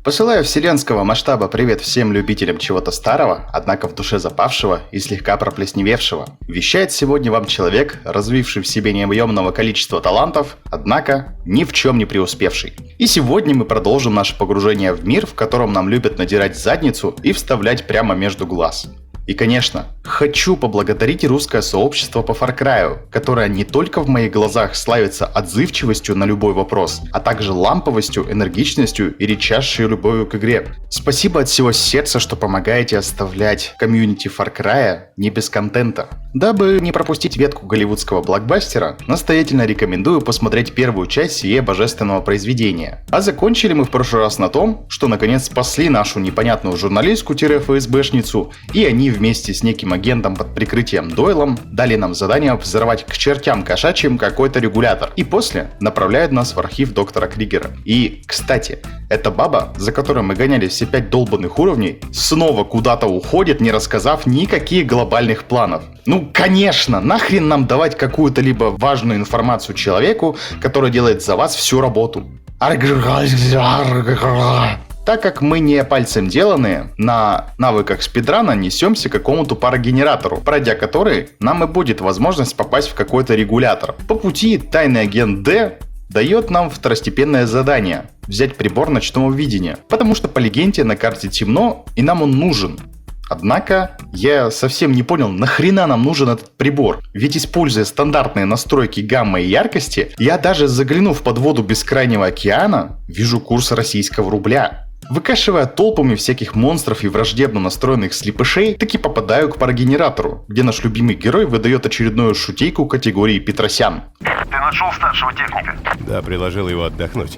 Посылаю вселенского масштаба привет всем любителям чего-то старого, однако в душе запавшего и слегка проплесневевшего. Вещает сегодня вам человек, развивший в себе необъемного количества талантов, однако ни в чем не преуспевший. И сегодня мы продолжим наше погружение в мир, в котором нам любят надирать задницу и вставлять прямо между глаз. И, конечно, хочу поблагодарить русское сообщество по Far Cry, которое не только в моих глазах славится отзывчивостью на любой вопрос, а также ламповостью, энергичностью и редчайшей любовью к игре. Спасибо от всего сердца, что помогаете оставлять комьюнити Far Cry не без контента. Дабы не пропустить ветку голливудского блокбастера, настоятельно рекомендую посмотреть первую часть сие божественного произведения. А закончили мы в прошлый раз на том, что наконец спасли нашу непонятную журналистку-ФСБшницу, и они вместе с неким агентом под прикрытием Дойлом дали нам задание взорвать к чертям кошачьим какой-то регулятор. И после направляют нас в архив доктора Кригера. И, кстати, эта баба, за которой мы гоняли все 5 долбанных уровней, снова куда-то уходит, не рассказав никаких глобальных планов. Ну, конечно, нахрен нам давать какую-то либо важную информацию человеку, который делает за вас всю работу. Так как мы не пальцем деланные, на навыках спидрана несемся к какому-то парогенератору, пройдя который, нам и будет возможность попасть в какой-то регулятор. По пути тайный агент Д дает нам второстепенное задание – взять прибор ночного видения, потому что по легенде на карте темно и нам он нужен. Однако я совсем не понял, нахрена нам нужен этот прибор, ведь используя стандартные настройки гамма и яркости, я даже заглянув под воду бескрайнего океана, вижу курс российского рубля. Выкашивая толпами всяких монстров и враждебно настроенных слепышей, таки попадаю к парогенератору, где наш любимый герой выдает очередную шутейку категории Петросян. Ты нашел старшего техника? Да, предложил его отдохнуть.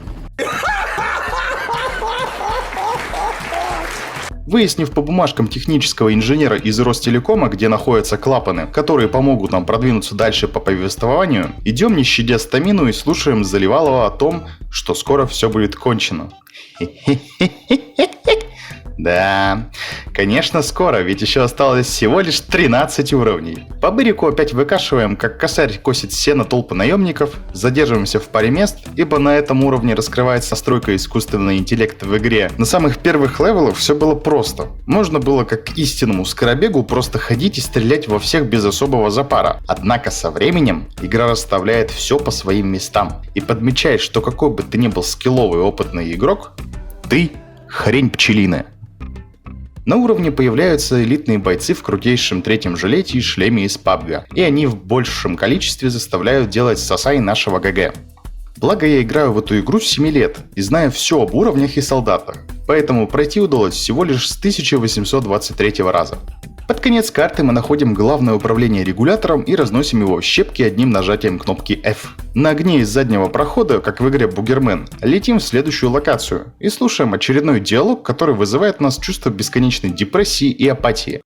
Выяснив по бумажкам технического инженера из Ростелекома, где находятся клапаны, которые помогут нам продвинуться дальше по повествованию, идем не щадя стамину и слушаем Заливалова о том, что скоро все будет кончено. Да, конечно скоро, ведь еще осталось всего лишь 13 уровней. По бырику опять выкашиваем, как косарь косит сено толпы наемников, задерживаемся в паре мест, ибо на этом уровне раскрывается настройка искусственного интеллекта в игре. На самых первых левелах все было просто. Можно было как к истинному скоробегу просто ходить и стрелять во всех без особого запара. Однако со временем игра расставляет все по своим местам и подмечает, что какой бы ты ни был скилловый и опытный игрок, ты хрень пчелиная. На уровне появляются элитные бойцы в крутейшем третьем жилете и шлеме из PUBG, и они в большем количестве заставляют делать сосай нашего ГГ. Благо я играю в эту игру с 7 лет и знаю все об уровнях и солдатах, поэтому пройти удалось всего лишь с 1823 раза. Под конец карты мы находим главное управление регулятором и разносим его в щепки одним нажатием кнопки F. На огне из заднего прохода, как в игре Бугермен, летим в следующую локацию и слушаем очередной диалог, который вызывает у нас чувство бесконечной депрессии и апатии.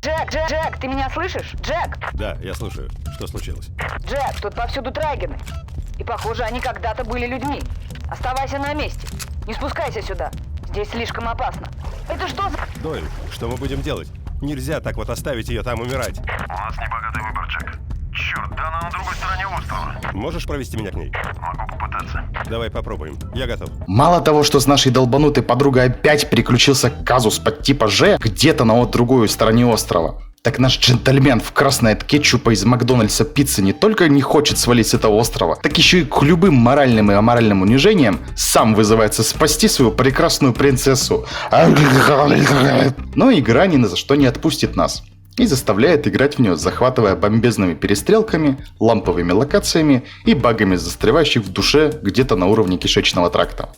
Джек, ты меня слышишь? Джек! Да, я слушаю. Что случилось? Джек, тут повсюду трайганы. И похоже, они когда-то были людьми. Оставайся на месте. Не спускайся сюда. Здесь слишком опасно. Это что за... Дойль, что мы будем делать? Нельзя так вот оставить ее там умирать. У нас небогатый выбор, Джек. Черт, да она на другой стороне острова. Можешь провести меня к ней? Могу попытаться. Давай попробуем. Я готов. Мало того, что с нашей долбанутой подругой опять приключился казус под типа Ж где-то на другой стороне острова, так наш джентльмен в красной от кетчупа из Макдональдса пиццы не только не хочет свалить с этого острова, так еще и к любым моральным и аморальным унижениям сам вызывается спасти свою прекрасную принцессу. Но игра ни за что не отпустит нас и заставляет играть в нее, захватывая бомбезными перестрелками, ламповыми локациями и багами, застревающих в душе где-то на уровне кишечного тракта.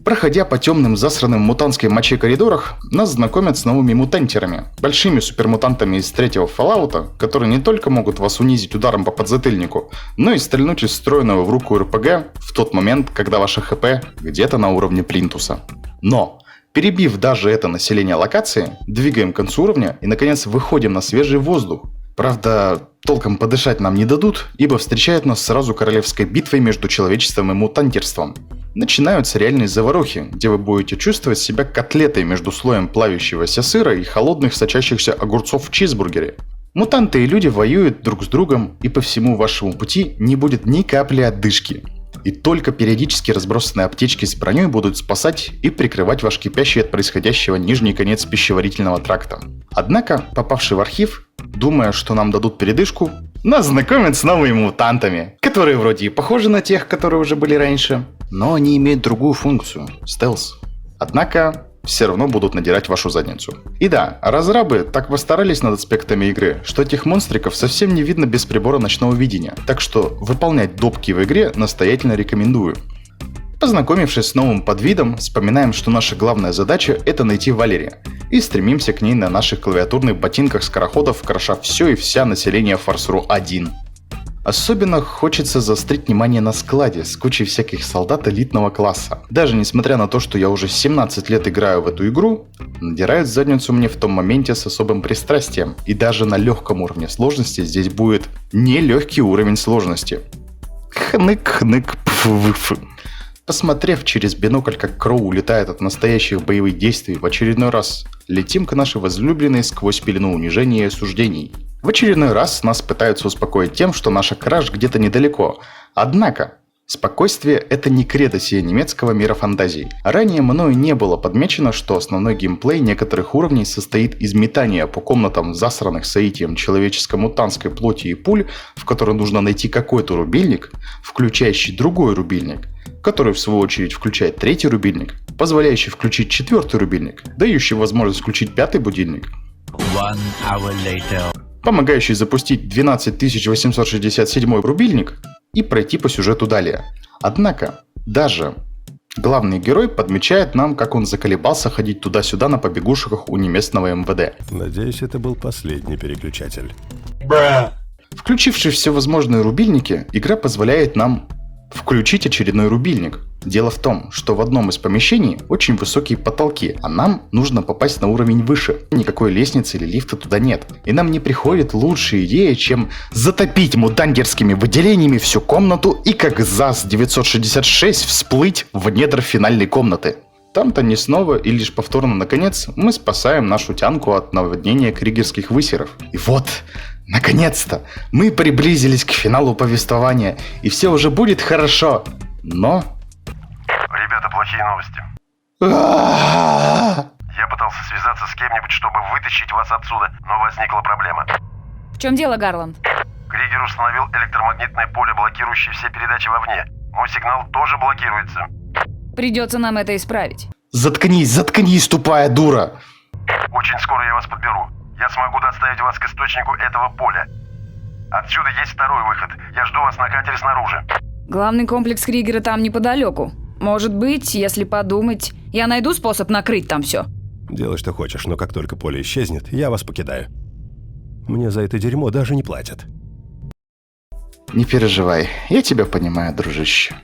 Проходя по темным засранным мутантской моче коридорах, нас знакомят с новыми мутантерами, большими супермутантами из третьего Fallout, которые не только могут вас унизить ударом по подзатыльнику, но и стрельнуть из встроенного в руку РПГ в тот момент, когда ваше ХП где-то на уровне плинтуса. Но, перебив даже это население локации, двигаем к концу уровня и наконец выходим на свежий воздух. Правда, толком подышать нам не дадут, ибо встречают нас сразу королевской битвой между человечеством и мутантерством. Начинаются реальные заварухи, где вы будете чувствовать себя котлетой между слоем плавящегося сыра и холодных сочащихся огурцов в чизбургере. Мутанты и люди воюют друг с другом, и по всему вашему пути не будет ни капли отдышки. И только периодически разбросанные аптечки с броней будут спасать и прикрывать ваш кипящий от происходящего нижний конец пищеварительного тракта. Однако, попавший в архив, думая, что нам дадут передышку, нас знакомят с новыми мутантами, которые вроде и похожи на тех, которые уже были раньше, но они имеют другую функцию – стелс. Однако, все равно будут надирать вашу задницу. И да, разрабы так постарались над аспектами игры, что этих монстриков совсем не видно без прибора ночного видения, так что выполнять допки в игре настоятельно рекомендую. Познакомившись с новым подвидом, вспоминаем, что наша главная задача – это найти Валери, и стремимся к ней на наших клавиатурных ботинках скороходов, кроша все и вся население Форсру-1. Особенно хочется заострить внимание на складе с кучей всяких солдат элитного класса. Даже несмотря на то, что я уже 17 лет играю в эту игру, надирают задницу мне в том моменте с особым пристрастием. И даже на легком уровне сложности здесь будет нелегкий уровень сложности. Хнык-хнык пф-пф. Посмотрев через бинокль, как Кроу улетает от настоящих боевых действий, в очередной раз летим к нашей возлюбленной сквозь пелену унижения и осуждений. В очередной раз нас пытаются успокоить тем, что наша краш где-то недалеко. Однако, спокойствие – это не кредо сия немецкого мира фантазий. Ранее мною не было подмечено, что основной геймплей некоторых уровней состоит из метания по комнатам, засранных соитием человеческо-мутантской плоти и пуль, в которой нужно найти какой-то рубильник, включающий другой рубильник, который в свою очередь включает третий рубильник, позволяющий включить четвертый рубильник, дающий возможность включить пятый будильник, помогающий запустить 12867 рубильник и пройти по сюжету далее. Однако, даже главный герой подмечает нам, как он заколебался ходить туда-сюда на побегушках у неместного МВД. Надеюсь, это был последний переключатель. Включившись все возможные рубильники, игра позволяет нам включить очередной рубильник. Дело в том, что в одном из помещений очень высокие потолки, а нам нужно попасть на уровень выше. Никакой лестницы или лифта туда нет. И нам не приходит лучшая идея, чем затопить мутангерскими выделениями всю комнату и как ЗАЗ-966 всплыть в недра финальной комнаты. Там-то не снова и лишь повторно наконец мы спасаем нашу тянку от наводнения кригерских высеров. И вот, наконец-то, мы приблизились к финалу повествования, и все уже будет хорошо. Но... Ребята, плохие новости. Я пытался связаться с кем-нибудь, чтобы вытащить вас отсюда, но возникла проблема. В чем дело, Гарланд? Кригер установил электромагнитное поле, блокирующее все передачи вовне. Мой сигнал тоже блокируется. Придется нам это исправить. Заткнись, тупая дура! Очень скоро я вас подберу. Я смогу доставить вас к источнику этого поля. Отсюда есть второй выход. Я жду вас на катере снаружи. Главный комплекс Кригера там неподалеку. Может быть, если подумать, я найду способ накрыть там все. Делай, что хочешь, но как только поле исчезнет, я вас покидаю. Мне за это дерьмо даже не платят. Не переживай, я тебя понимаю, дружище.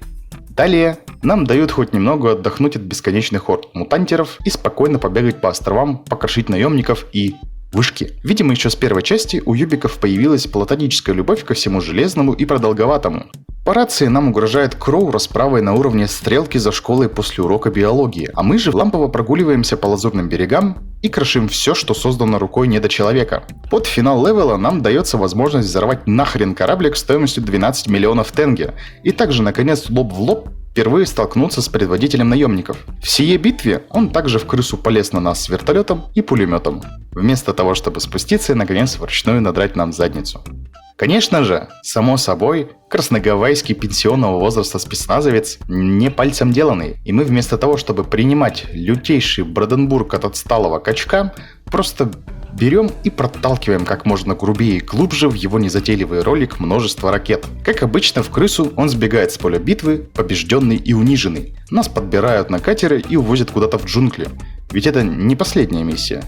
Далее нам дают хоть немного отдохнуть от бесконечных орд мутантеров и спокойно побегать по островам, покрошить наемников и вышки. Видимо, еще с первой части у юбиков появилась платоническая любовь ко всему железному и продолговатому. По рации нам угрожает Кроу расправой на уровне стрелки за школой после урока биологии, а мы же лампово прогуливаемся по лазурным берегам и крошим все, что создано рукой недочеловека. Под финал левела нам дается возможность взорвать нахрен кораблик стоимостью 12 миллионов тенге, и также, наконец, лоб в лоб впервые столкнуться с предводителем наемников. В сие битве он также в крысу полез на нас с вертолетом и пулеметом, вместо того, чтобы спуститься и, наконец, вручную надрать нам задницу. Конечно же, само собой, красногавайский пенсионного возраста спецназовец не пальцем деланный, и мы вместо того, чтобы принимать лютейший Бранденбург от отсталого качка, просто берем и проталкиваем как можно грубее и глубже в его незатейливый ролик множество ракет. Как обычно, в крысу он сбегает с поля битвы, побежденный и униженный. Нас подбирают на катеры и увозят куда-то в джунгли. Ведь это не последняя миссия.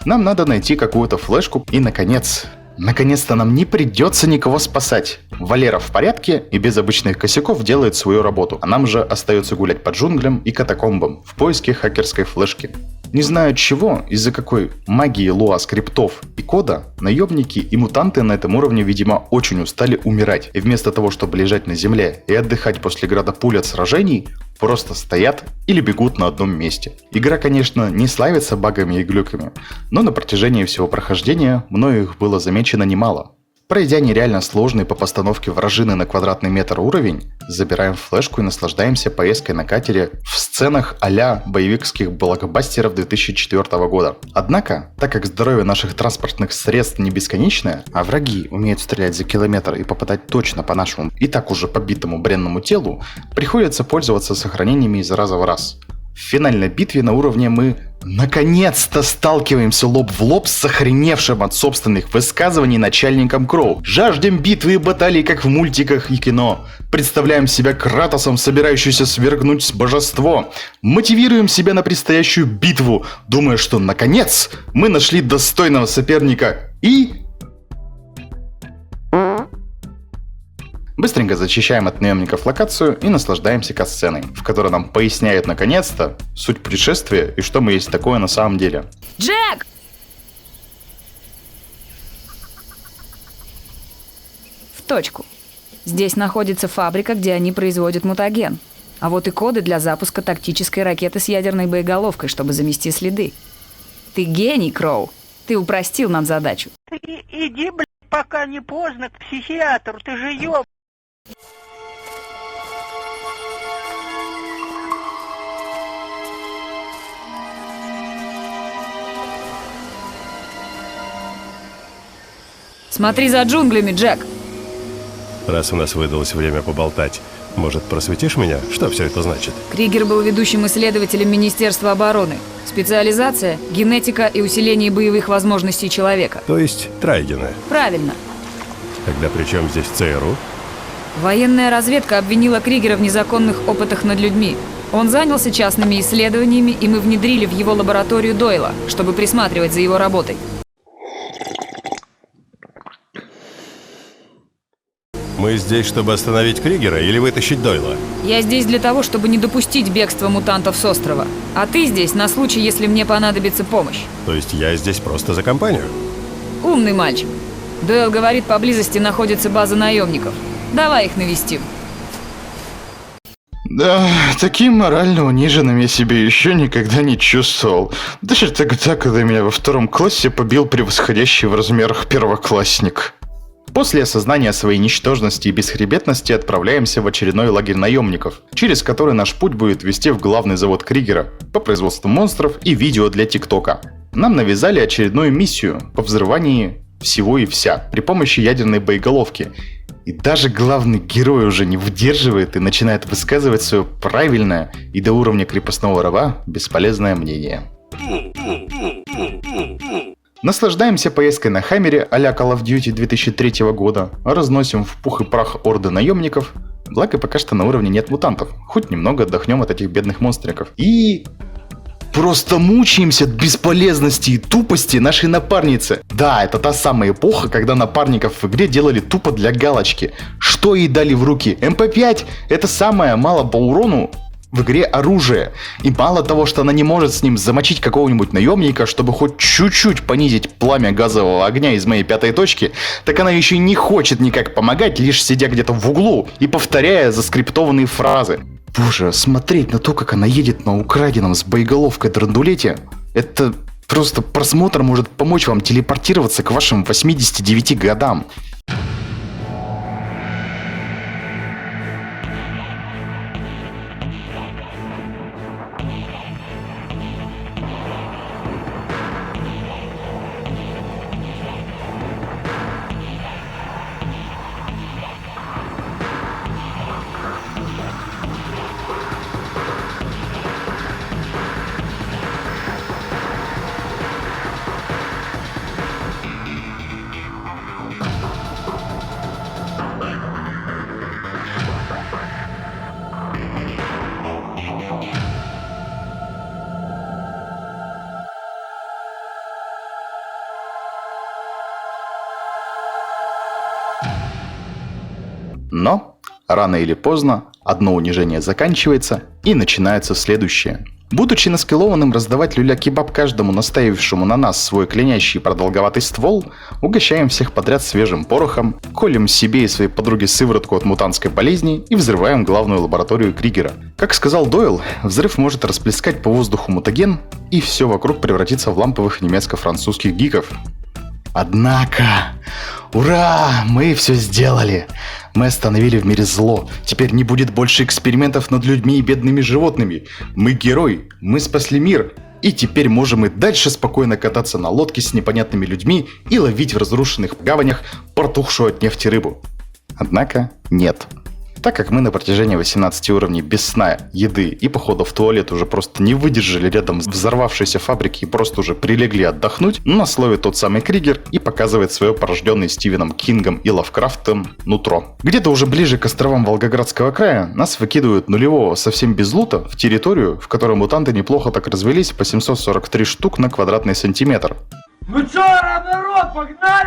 Нам надо найти какую-то флешку и, наконец-то нам не придется никого спасать. Валера в порядке и без обычных косяков делает свою работу, а нам же остается гулять по джунглям и катакомбам в поиске хакерской флешки. Не знаю чего, из-за какой магии луа скриптов и кода, наемники и мутанты на этом уровне, видимо, очень устали умирать. И вместо того, чтобы лежать на земле и отдыхать после града пуль от сражений, просто стоят или бегут на одном месте. Игра, конечно, не славится багами и глюками, но на протяжении всего прохождения мною их было замечено немало. Пройдя нереально сложный по постановке вражины на квадратный метр уровень, забираем флешку и наслаждаемся поездкой на катере в сценах а-ля боевикских блокбастеров 2004 года. Однако, так как здоровье наших транспортных средств не бесконечное, а враги умеют стрелять за километр и попадать точно по нашему и так уже побитому бренному телу, приходится пользоваться сохранениями из раза в раз. В финальной битве на уровне мы наконец-то сталкиваемся лоб в лоб с охреневшим от собственных высказываний начальником Кроу. Жаждем битвы и баталий, как в мультиках и кино. Представляем себя Кратосом, собирающимся свергнуть божество. Мотивируем себя на предстоящую битву, думая, что наконец мы нашли достойного соперника и... Быстренько зачищаем от наемников локацию и наслаждаемся катсценой, в которой нам поясняют наконец-то суть путешествия и что мы есть такое на самом деле. Джек! В точку. Здесь находится фабрика, где они производят мутаген. А вот и коды для запуска тактической ракеты с ядерной боеголовкой, чтобы замести следы. Ты гений, Кроу. Ты упростил нам задачу. Ты иди, блядь, пока не поздно, к психиатру, ты же ёб... Смотри за джунглями, Джек. Раз у нас выдалось время поболтать, может, просветишь меня, что все это значит? Кригер был ведущим исследователем Министерства обороны. Специализация – генетика и усиление боевых возможностей человека. То есть Трайгены. Правильно. Тогда при чем здесь ЦРУ? Военная разведка обвинила Кригера в незаконных опытах над людьми. Он занялся частными исследованиями, и мы внедрили в его лабораторию Дойла, чтобы присматривать за его работой. Мы здесь, чтобы остановить Кригера или вытащить Дойла? Я здесь для того, чтобы не допустить бегства мутантов с острова. А ты здесь на случай, если мне понадобится помощь. То есть я здесь просто за компанию? Умный мальчик. Дойл говорит, поблизости находится база наемников. Давай их навестим. Да, таким морально униженным я себя еще никогда не чувствовал. Даже тогда, когда меня во 2 классе побил превосходящий в размерах первоклассник. После осознания своей ничтожности и бесхребетности отправляемся в очередной лагерь наемников, через который наш путь будет вести в главный завод Кригера по производству монстров и видео для ТикТока. Нам навязали очередную миссию по взрыванию всего и вся при помощи ядерной боеголовки. И даже главный герой уже не выдерживает и начинает высказывать свое правильное и до уровня крепостного раба бесполезное мнение. Наслаждаемся поездкой на Хаммере а-ля Call of Duty 2003 года, разносим в пух и прах орды наемников, благо пока что на уровне нет мутантов, хоть немного отдохнем от этих бедных монстриков. И... просто мучаемся от бесполезности и тупости нашей напарницы. Да, это та самая эпоха, когда напарников в игре делали тупо для галочки. Что ей дали в руки? МП5 — это самое мало по урону в игре оружие. И мало того, что она не может с ним замочить какого-нибудь наемника, чтобы хоть чуть-чуть понизить пламя газового огня из моей 5-й точки, так она еще и не хочет никак помогать, лишь сидя где-то в углу и повторяя заскриптованные фразы. Боже, смотреть на то, как она едет на украденном с боеголовкой драндулете, это просто просмотр может помочь вам телепортироваться к вашим 89 годам. Но рано или поздно одно унижение заканчивается и начинается следующее. Будучи наскиллованным раздавать люля-кебаб каждому настаивавшему на нас свой клянящий продолговатый ствол, угощаем всех подряд свежим порохом, колем себе и своей подруге сыворотку от мутантской болезни и взрываем главную лабораторию Кригера. Как сказал Дойл, взрыв может расплескать по воздуху мутаген, и все вокруг превратится в ламповых немецко-французских гиков. Однако, ура, мы все сделали. Мы остановили в мире зло. Теперь не будет больше экспериментов над людьми и бедными животными. Мы герой, мы спасли мир. И теперь можем и дальше спокойно кататься на лодке с непонятными людьми и ловить в разрушенных гаванях протухшую от нефти рыбу. Однако нет. Так как мы на протяжении 18 уровней без сна, еды и походов в туалет уже просто не выдержали рядом с взорвавшейся фабрики и просто уже прилегли отдохнуть, нас ловит тот самый Кригер и показывает свое порожденное Стивеном Кингом и Лавкрафтом нутро. Где-то уже ближе к островам Волгоградского края нас выкидывают нулевого совсем без лута в территорию, в которой мутанты неплохо так развелись по 743 штук на квадратный сантиметр. Ну чё, народ, погнали!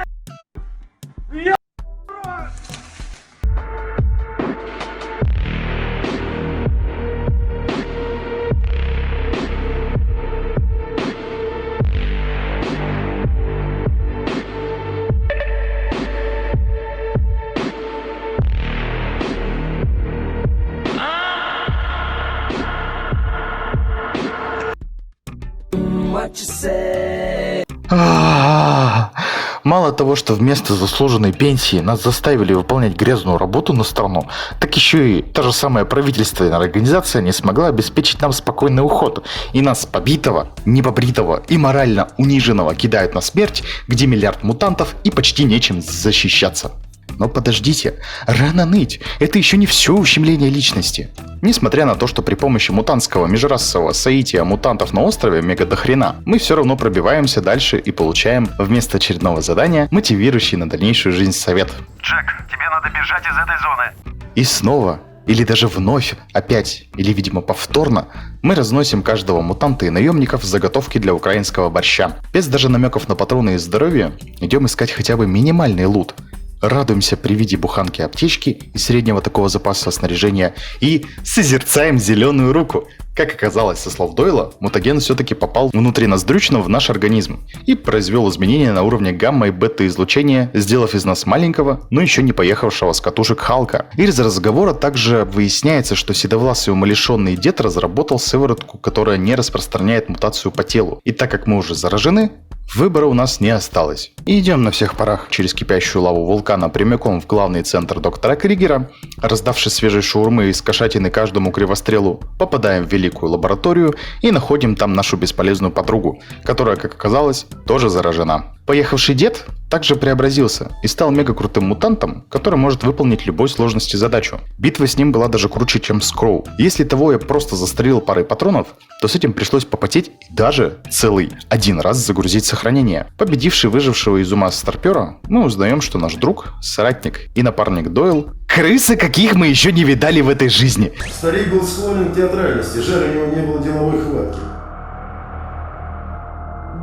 Мало того, что вместо заслуженной пенсии нас заставили выполнять грязную работу на страну, так еще и та же самая правительственная организация не смогла обеспечить нам спокойный уход, и нас побитого, непобритого и морально униженного кидают на смерть, где миллиард мутантов и почти нечем защищаться. Но подождите, рано ныть, это еще не все ущемление личности. Несмотря на то, что при помощи мутантского межрасового соития мутантов на острове мега дохрена, мы все равно пробиваемся дальше и получаем вместо очередного задания мотивирующий на дальнейшую жизнь совет. Джек, тебе надо бежать из этой зоны. И снова, или даже вновь, опять, или видимо повторно, мы разносим каждого мутанта и наемников в заготовки для украинского борща. Без даже намеков на патроны и здоровье, идем искать хотя бы минимальный лут. Радуемся при виде буханки аптечки и среднего такого запаса снаряжения и созерцаем зеленую руку. Как оказалось, со слов Дойла, мутаген все-таки попал внутриноздрючно в наш организм и произвел изменения на уровне гамма и бета излучения, сделав из нас маленького, но еще не поехавшего с катушек Халка. И из разговора также выясняется, что седовласый умалишенный дед разработал сыворотку, которая не распространяет мутацию по телу. И так как мы уже заражены, выбора у нас не осталось. И идем на всех парах через кипящую лаву вулкана прямиком в главный центр доктора Кригера. Раздавшись свежей шаурмы из кошатины каждому кривострелу, попадаем в великую лабораторию и находим там нашу бесполезную подругу, которая, как оказалось, тоже заражена. Поехавший дед также преобразился и стал мега крутым мутантом, который может выполнить любой сложности задачу. Битва с ним была даже круче, чем с Кроу. Если того я просто застрелил парой патронов, то с этим пришлось попотеть и даже целый один раз загрузить сохранение. Победивший выжившего из ума старпера, мы узнаем, что наш друг, соратник и напарник Дойл — крысы, каких мы еще не видали в этой жизни. Старик был склонен к театральности, жаль, у него не было деловой хватки.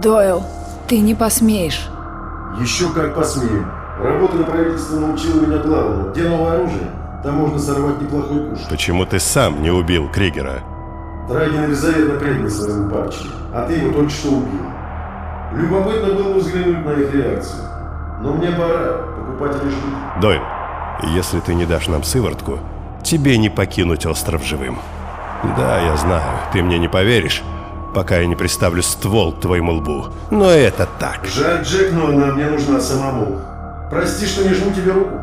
Дойл, ты не посмеешь. Еще как посмею. Работа на правительство научила меня главному. Где новое оружие? Там можно сорвать неплохой куш. Почему ты сам не убил Кригера? Трайген беззаветно предал своему парче, а ты его только что убил. Любопытно было взглянуть на их реакцию. Но мне пора, покупатели ждут. Дойл, если ты не дашь нам сыворотку, тебе не покинуть остров живым. Да, я знаю, ты мне не поверишь, пока я не приставлю ствол к твоему лбу. Но это так. Жаль, Джек, но она мне нужна самому. Прости, что не жму тебе руку.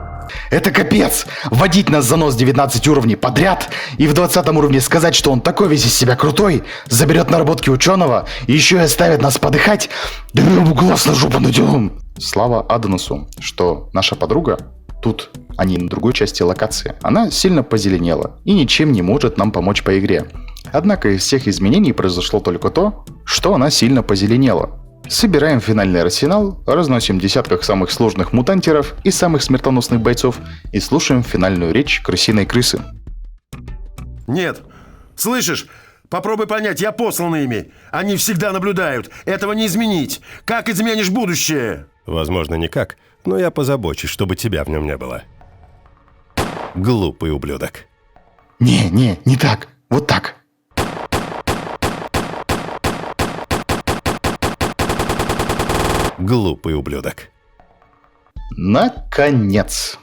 Это капец! Вводить нас за нос 19 уровней подряд и в 20 уровне сказать, что он такой весь из себя крутой, заберет наработки ученого и еще и оставит нас подыхать, да мы ему глаз на жопу надерем. Слава Адонусу, что наша подруга тут, а не на другой части локации, она сильно позеленела и ничем не может нам помочь по игре. Однако из всех изменений произошло только то, что она сильно позеленела. Собираем финальный арсенал, разносим десятках самых сложных мутантеров и самых смертоносных бойцов и слушаем финальную речь крысиной крысы. Нет. Слышишь? Попробуй понять, я послан ими. Они всегда наблюдают. Этого не изменить. Как изменишь будущее? Возможно, никак, но я позабочусь, чтобы тебя в нем не было. Глупый ублюдок. Не так. Вот так. Глупый ублюдок. Наконец.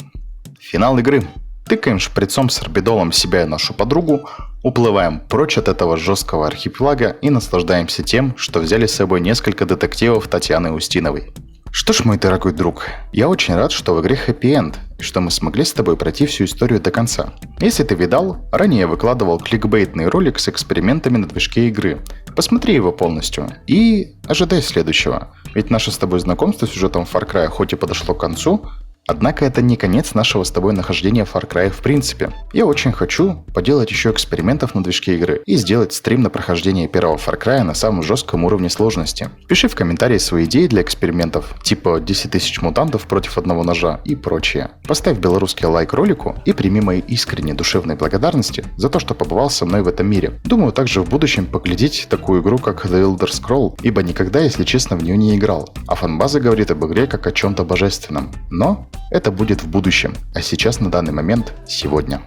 Финал игры. Тыкаем шприцом с орбидолом себя и нашу подругу, уплываем прочь от этого жесткого архипелага и наслаждаемся тем, что взяли с собой несколько детективов Татьяны Устиновой. Что ж, мой дорогой друг, я очень рад, что в игре хэппи-энд, и что мы смогли с тобой пройти всю историю до конца. Если ты видал, ранее я выкладывал кликбейтный ролик с экспериментами на движке игры. Посмотри его полностью и ожидай следующего. Ведь наше с тобой знакомство с сюжетом Far Cry хоть и подошло к концу, однако это не конец нашего с тобой нахождения в Far Cry в принципе. Я очень хочу поделать еще экспериментов на движке игры и сделать стрим на прохождение первого Far Cry на самом жестком уровне сложности. Пиши в комментарии свои идеи для экспериментов, типа 10 тысяч мутантов против одного ножа и прочее. Поставь белорусский лайк ролику и прими мои искренние душевные благодарности за то, что побывал со мной в этом мире. Думаю также в будущем поглядеть такую игру, как The Elder Scroll, ибо никогда, если честно, в нее не играл. А фанбаза говорит об игре как о чем-то божественном. Но это будет в будущем, а сейчас на данный момент сегодня.